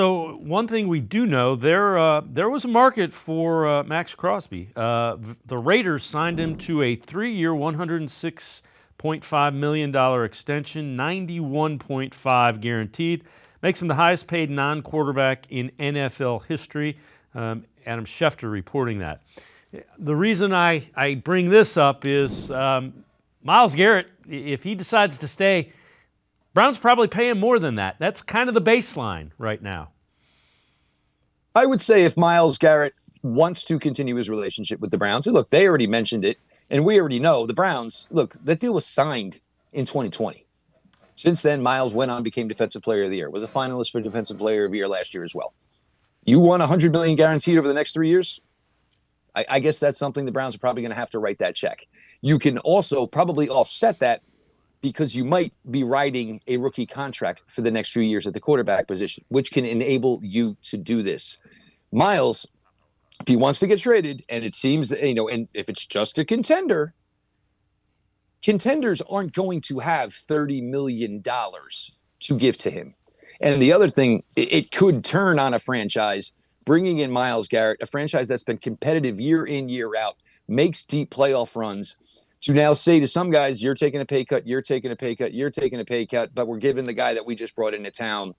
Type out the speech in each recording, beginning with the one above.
So one thing we do know, there was a market for Maxx Crosby. The Raiders signed him to a 3-year, $106.5 million extension, 91.5 guaranteed. Makes him the highest paid non-quarterback in NFL history. Adam Schefter reporting that. The reason I bring this up is Myles Garrett, if he decides to stay, Browns probably pay him more than that. That's kind of the baseline right now. I would say if Myles Garrett wants to continue his relationship with the Browns, and look, they already mentioned it, and we already know the Browns, look, that deal was signed in 2020. Since then, Myles went on, became Defensive Player of the Year, was a finalist for Defensive Player of the Year last year as well. You want $100 million guaranteed over the next 3 years? I guess that's something the Browns are probably going to have to write that check. You can also probably offset that because you might be writing a rookie contract for the next few years at the quarterback position, which can enable you to do this. Myles, if he wants to get traded, and it seems that, and if it's just a contender, contenders aren't going to have $30 million to give to him. And the other thing, it could turn on a franchise, bringing in Myles Garrett, a franchise that's been competitive year in, year out, makes deep playoff runs, to now say to some guys, you're taking a pay cut, you're taking a pay cut, you're taking a pay cut, but we're giving the guy that we just brought into town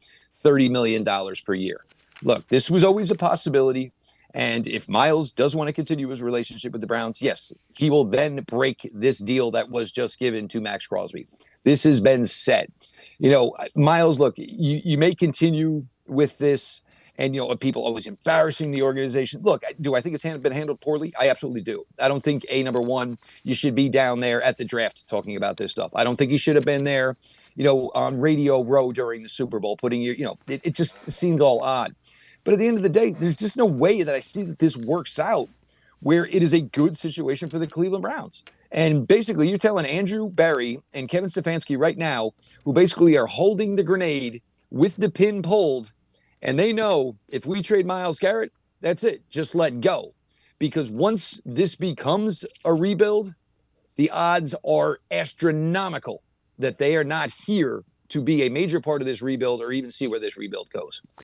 $30 million per year. Look, this was always a possibility. And if Myles does want to continue his relationship with the Browns, yes, he will then break this deal that was just given to Maxx Crosby. This has been set. Myles, look, you may continue with this, and people always embarrassing the organization. Look, do I think it's been handled poorly? I absolutely do. I don't think, number one, you should be down there at the draft talking about this stuff. I don't think you should have been there, on Radio Row during the Super Bowl, putting it just seemed all odd. But at the end of the day, there's just no way that I see that this works out where it is a good situation for the Cleveland Browns. And basically, you're telling Andrew Berry and Kevin Stefanski right now, who basically are holding the grenade with the pin pulled, and they know if we trade Myles Garrett, that's it. Just let go. Because once this becomes a rebuild, the odds are astronomical that they are not here to be a major part of this rebuild or even see where this rebuild goes.